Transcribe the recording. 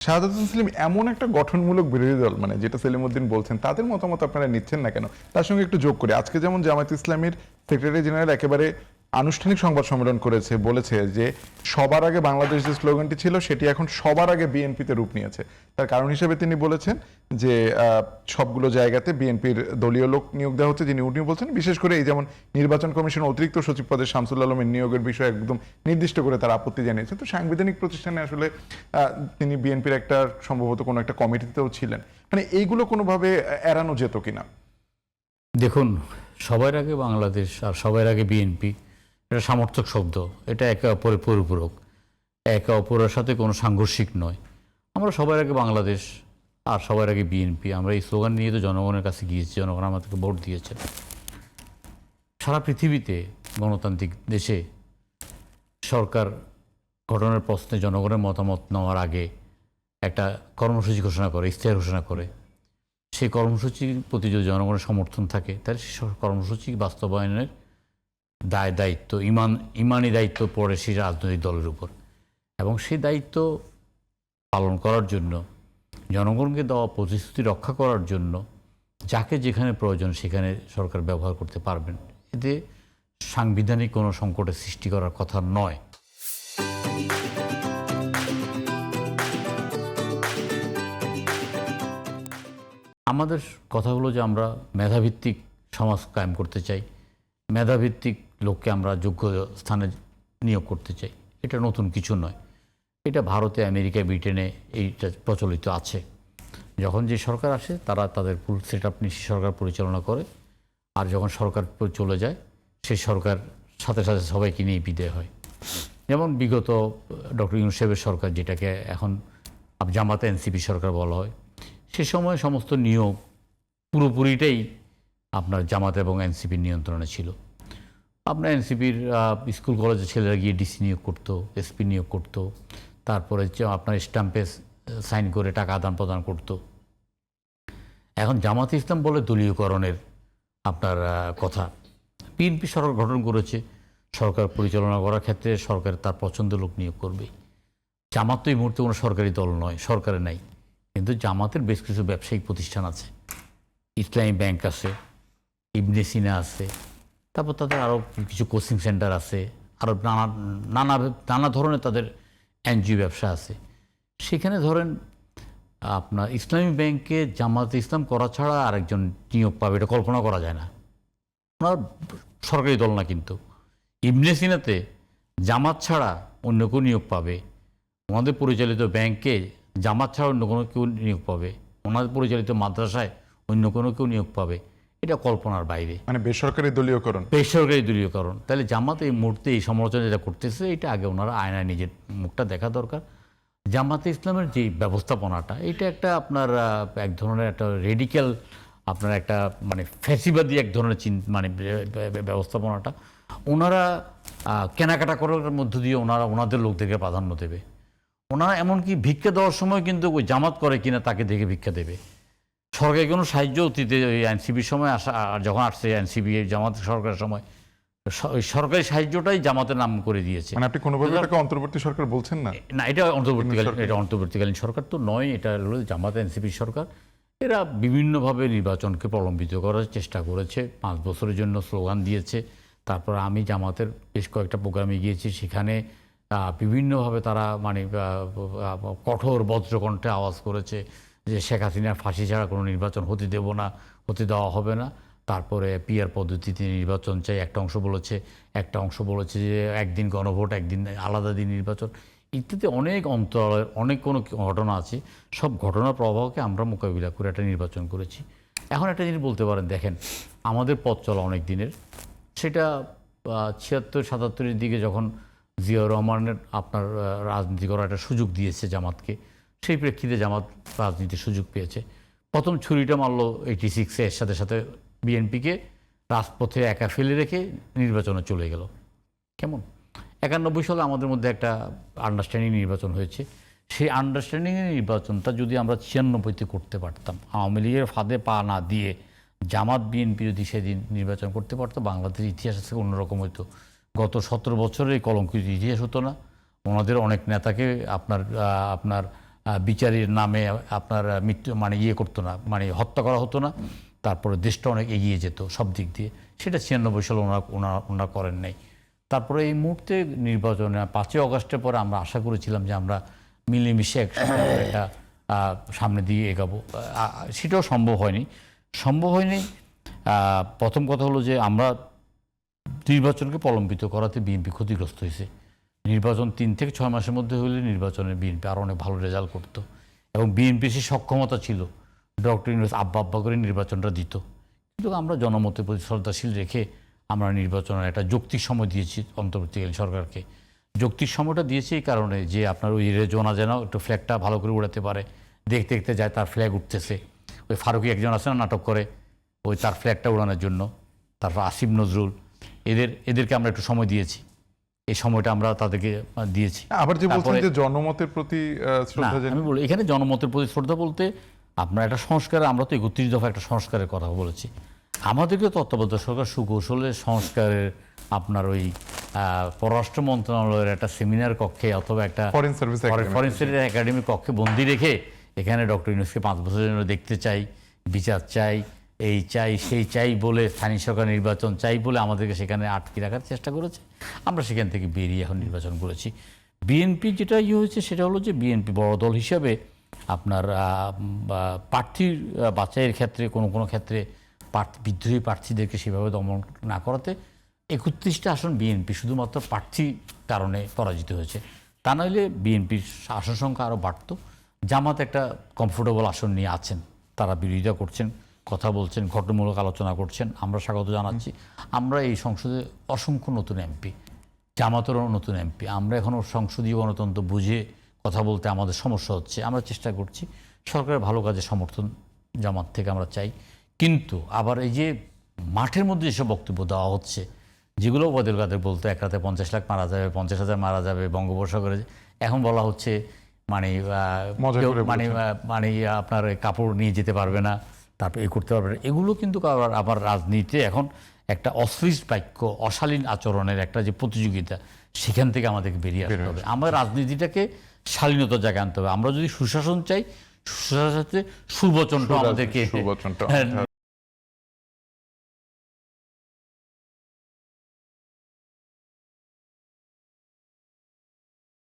শাহাদাত সেলিম এমন একটা গঠনমূলক বিরোধী দল, মানে যেটা সেলিমউদ্দিন বলছেন, তাদের মতামত আপনারা নিচ্ছেন না কেন? তার সঙ্গে একটু যোগ করি, আজকে যেমন জামায়াত ইসলামীর সেক্রেটারি জেনারেল একেবারে আনুষ্ঠানিক সংবাদ সম্মেলন করেছে, বলেছে যে সবার আগে বাংলাদেশ যে স্লোগানটি ছিল সেটি এখন সবার আগে বিএনপিতে রূপ নিয়েছে। তার কারণ হিসেবে তিনি বলেছেন যে সবগুলো জায়গাতে বিএনপির দলীয় লোক নিয়োগ দেওয়া হচ্ছে, যিনি উনি বলছেন বিশেষ করে এই যেমন নির্বাচন কমিশন অতিরিক্ত সচিব পদে শামসুল আলমের নিয়োগের বিষয়ে একদম নির্দিষ্ট করে তার আপত্তি জানিয়েছেন। তো সাংবিধানিক প্রতিষ্ঠানে আসলে তিনি বিএনপির একটা সম্ভবত কোনো একটা কমিটিতেও ছিলেন, মানে এইগুলো কোনোভাবে এড়ানো যেত কিনা? দেখুন, সবার আগে বাংলাদেশ আর সবার আগে বিএনপি এটা সামর্থক শব্দ, এটা একে অপরের পরিপূরক, একে অপরের সাথে কোনো সাংঘর্ষিক নয়। আমরা সবার আগে বাংলাদেশ আর সবার আগে বিএনপি, আমরা এই স্লোগান নিয়ে তো জনগণের কাছে গিয়েছি, জনগণ আমাদেরকে ভোট দিয়েছে। সারা পৃথিবীতে গণতান্ত্রিক দেশে সরকার গঠনের প্রশ্নে জনগণের মতামত নেওয়ার আগে একটা কর্মসূচি ঘোষণা করে, ইশতেহার ঘোষণা করে। সেই কর্মসূচির প্রতি যদি জনগণের সমর্থন থাকে তাহলে সেই কর্মসূচি বাস্তবায়নের দায়িত্ব ইমানি দায়িত্ব পড়ে সেই রাজনৈতিক দলের উপর, এবং সেই দায়িত্ব পালন করার জন্য, জনগণকে দেওয়া প্রতিশ্রুতি রক্ষা করার জন্য যাকে যেখানে প্রয়োজন সেখানে সরকার ব্যবহার করতে পারবেন। এতে সাংবিধানিক কোনো সংকটের সৃষ্টি করার কথা নয়। আমাদের কথা হলো যে আমরা মেধাভিত্তিক সমাজ কায়েম করতে চাই, মেধাভিত্তিক লোককে আমরা যোগ্য স্থানে নিয়োগ করতে চাই। এটা নতুন কিছু নয়, এটা ভারতে, আমেরিকা, ব্রিটেনে এইটা প্রচলিত আছে। যখন যে সরকার আসে তারা তাদের ফুল সেট আপ নিয়ে সরকার পরিচালনা করে, আর যখন সরকার চলে যায় সেই সরকার সাথে সাথে সবাইকে নিয়ে বিদায় হয়। যেমন বিগত ডক্টর ইউনূস সাহেবের সরকার, যেটাকে এখন জামাতে এনসিপি সরকার বলা হয়, সে সময় সমস্ত নিয়োগ পুরোপুরিটাই আপনার জামাত এবং এনসিপির নিয়ন্ত্রণে ছিল। আপনার এনসিপির স্কুল কলেজের ছেলেরা গিয়ে ডিসি নিয়োগ করতো, এসপি নিয়োগ করতো, তারপরে আপনার স্ট্যাম্পে সাইন করে টাকা আদান প্রদান করতো। এখন জামাত ইসলাম বলে দলীয়করণের আপনার কথা। বিএনপি সরকার গঠন করেছে, সরকার পরিচালনা করার ক্ষেত্রে সরকার তার পছন্দের লোক নিয়োগ করবে। জামাত তো এই মুহূর্তে কোনো সরকারি দল নয়, সরকারে নাই, কিন্তু জামাতের বেশ কিছু ব্যবসায়িক প্রতিষ্ঠান আছে, ইসলামী ব্যাংক আছে, ইবনে সিনা আছে, তারপর তাদের আরও কিছু কোচিং সেন্টার আছে, আরও নানা ধরনের তাদের এনজিও ব্যবসা আছে। সেখানে ধরেন আপনার ইসলামী ব্যাংকে জামাতে ইসলাম করা ছাড়া আরেকজন নিয়োগ পাবে এটা কল্পনা করা যায় না। ওনার সরকারি দল না, কিন্তু ইবনে সিনাতে জামাত ছাড়া অন্য কেউ নিয়োগ পাবে, ওনাদের পরিচালিত ব্যাংকে জামাত ছাড়া অন্য কোনো কেউ নিয়োগ পাবে, ওনাদের পরিচালিত মাদ্রাসায় অন্য কোনো কেউ নিয়োগ পাবে, এটা কল্পনার বাইরে। মানে বেসরকারি দলীয়করণ, বেসরকারি দলীয়করণ। তাহলে জামাত এই মুহূর্তে এই সমালোচনা যেটা করতেছে, এটা আগে ওনারা আয়নায় নিজের মুখটা দেখা দরকার। জামাতে ইসলামের যে ব্যবস্থাপনাটা, এটা একটা আপনার এক ধরনের একটা রেডিক্যাল, আপনার একটা মানে ফ্যাসিবাদী এক ধরনের মানে ব্যবস্থাপনাটা ওনারা কেনাকাটা করার মধ্য দিয়ে ওনাদের লোকদেরকে প্রাধান্য দেবে। ওনারা এমনকি ভিক্ষা দেওয়ার সময় কিন্তু ওই জামাত করে কিনা তাকে দেখে ভিক্ষা দেবে। সরকারি কোনো সাহায্য অতীতে ওই এনসিপির সময় আসা, যখন আসছে এনসিপি জামাত সরকারের সময়, ওই সরকারি সাহায্যটাই জামাতের নাম করে দিয়েছে। মানে আপনি কোনোভাবে এটাকে অন্তর্বর্তী সরকার বলছেন না? না, এটা অন্তর্বর্তীকালীন সরকার তো নয়, এটা হলো জামাত এনসিপির সরকার। এরা বিভিন্নভাবে নির্বাচনকে প্রলম্বিত করার চেষ্টা করেছে, 5 বছরের জন্য স্লোগান দিয়েছে। তারপর আমি জামাতের বেশ কয়েকটা প্রোগ্রামে গিয়েছি, সেখানে বিভিন্নভাবে তারা মানে কঠোর বজ্রকণ্ঠে আওয়াজ করেছে যে শেখ হাসিনার ফাঁসি ছাড়া কোনো নির্বাচন হতে দেওয়া হবে না। তারপরে পিআর পদ্ধতিতে নির্বাচন চাই একটা অংশ বলেছে যে একদিন গণভোট, একদিন আলাদা দিন নির্বাচন, ইত্যাদি অনেক অন্তরালের অনেক কোনো ঘটনা আছে। সব ঘটনার প্রবাহকে আমরা মোকাবিলা করে একটা নির্বাচন করেছি। এখন একটা জিনিস বলতে পারেন, দেখেন আমাদের পথ চলা অনেক দিনের, সেটা 76-77-এর দিকে যখন জিয়াউর রহমানের আপনার রাজনীতি করার একটা সুযোগ দিয়েছে জামাতকে, সেই প্রেক্ষিতে জামাত রাজনীতির সুযোগ পেয়েছে। প্রথম ছুরিটা মারলো 86-এ, এর সাথে সাথে বিএনপিকে রাজপথে একা ফেলে রেখে নির্বাচনে চলে গেল। কেমন 91 সালে আমাদের মধ্যে একটা আন্ডারস্ট্যান্ডিং নির্বাচন হয়েছে। সেই আন্ডারস্ট্যান্ডিংয়ের নির্বাচনটা যদি আমরা 96-তে করতে পারতাম, আওয়ামী লীগের ফাঁদে পা না দিয়ে জামাত বিএনপি যদি সেদিন নির্বাচন করতে পারতো, বাংলাদেশের ইতিহাস থেকে অন্যরকম হতো। গত 17 বছরের এই কলঙ্কিত ইতিহাস হতো না। ওনাদের অনেক নেতাকে আপনার বিচারের নামে আপনার মৃত্যু মানে ইয়ে করতো না, মানে হত্যা করা হতো না, তারপরে দেশটা অনেক এগিয়ে যেত সব দিক দিয়ে। সেটা 96 সালে ওনারা করেন নাই। তারপরে এই মুহূর্তে নির্বাচনে 5ই অগাস্টের পরে আমরা আশা করেছিলাম যে আমরা মিলেমিশে একসাথে একটা সামনে দিয়ে এগাবো। সেটাও সম্ভব হয়নি। প্রথম কথা হলো যে আমরা নির্বাচনকে প্রলম্বিত করাতে বিএনপি ক্ষতিগ্রস্ত হয়েছে। নির্বাচন 3 থেকে 6 মাসের মধ্যে হলে নির্বাচনে বিএনপি আরও অনেক ভালো রেজাল্ট করতো এবং বিএনপির সে সক্ষমতা ছিল ডক্টর ইউনূস আব্বা করে নির্বাচনটা দিত। কিন্তু আমরা জনমতের প্রতি শ্রদ্ধাশীল রেখে আমরা নির্বাচনের একটা যৌক্তিক সময় দিয়েছি অন্তর্বর্তীকালীন সরকারকে। যৌক্তিক সময়টা দিয়েছি এই কারণে যে আপনার ওই রেজোনা যেন একটু ফ্ল্যাগটা ভালো করে উড়াতে পারে। দেখতে দেখতে যায় তার ফ্ল্যাগ উঠতেছে, ওই ফারুকি একজন আছে না নাটক করে, ওই তার ফ্ল্যাগটা উড়ানোর জন্য। তারপর আসিফ নজরুল, এদেরকে আমরা একটু সময় দিয়েছি। এই সময়টা আমরা তাদেরকে দিয়েছি। আবার যে বলছেন যে জনমতের প্রতি শ্রদ্ধা না, আমি বলি এখানে জনমতের প্রতি শ্রদ্ধা বলতে আপনার একটা সংস্কার, আমরা তো 31 দফা একটা সংস্কারের কথা বলেছি। আমাদেরকে তত্ত্বাবধায়ক সরকার সুকৌশলে সংস্কারের আপনার ওই পররাষ্ট্র মন্ত্রণালয়ের একটা সেমিনার কক্ষে অথবা একটা ফরেন সার্ভিস একাডেমি কক্ষে বন্দি রেখে এখানে ডক্টর ইউনূসকে 5 বছরের জন্য দেখতে চাই, বিচার চাই, এই চাই সেই চাই বলে, স্থানীয় সরকার নির্বাচন চাই বলে আমাদেরকে সেখানে আটকে রাখার চেষ্টা করেছে। আমরা সেখান থেকে বেরিয়ে এখন নির্বাচন করেছি। বিএনপি যেটা হয়েছে সেটা হলো যে বিএনপি বড় দল হিসাবে আপনার প্রার্থী বাছাইয়ের ক্ষেত্রে কোনো ক্ষেত্রে বিদ্রোহী প্রার্থীদেরকে সেভাবে দমন না করাতে 31টা আসন বিএনপি শুধুমাত্র প্রার্থী কারণে পরাজিত হয়েছে। তা নইলে বিএনপির আসন সংখ্যা আরও বাড়ত। জামাত একটা কমফোর্টেবল আসন নিয়ে আছেন, তারা বিরোধিতা করছেন, কথা বলছেন, ঘটনামূলক আলোচনা করছেন, আমরা স্বাগত জানাচ্ছি। আমরা এই সংসদে অসংখ্য নতুন এমপি, জামাতেরও নতুন এমপি, আমরা এখনও সংসদীয় গণতন্ত্র বুঝে কথা বলতে আমাদের সমস্যা হচ্ছে। আমরা চেষ্টা করছি, সরকারের ভালো কাজে সমর্থন জামাত থেকে আমরা চাই। কিন্তু আবার এই যে মাঠের মধ্যে যেসব বক্তব্য দেওয়া হচ্ছে, যেগুলো ওবায়দুল কাদের বলতো 1 রাতে 50 লাখ মারা যাবে, 50,000 মারা যাবে বঙ্গোপসাগরে, এখন বলা হচ্ছে মানে আপনার কাপড় নিয়ে যেতে পারবে না, তারপর করতে পারবে না। এগুলো কিন্তু আবার রাজনীতিতে এখন একটা অশ্লীল বাক্য, অশালীন আচরণের একটা যে প্রতিযোগিতা, সেখান থেকে আমাদেরকে বেরিয়ে আসতে হবে। আমরা রাজনীতিটাকে শালীনতার জায়গায় আনতে হবে। আমরা যদি সুশাসন চাই, সুশাসনের সুবচনটা আমাদেরকে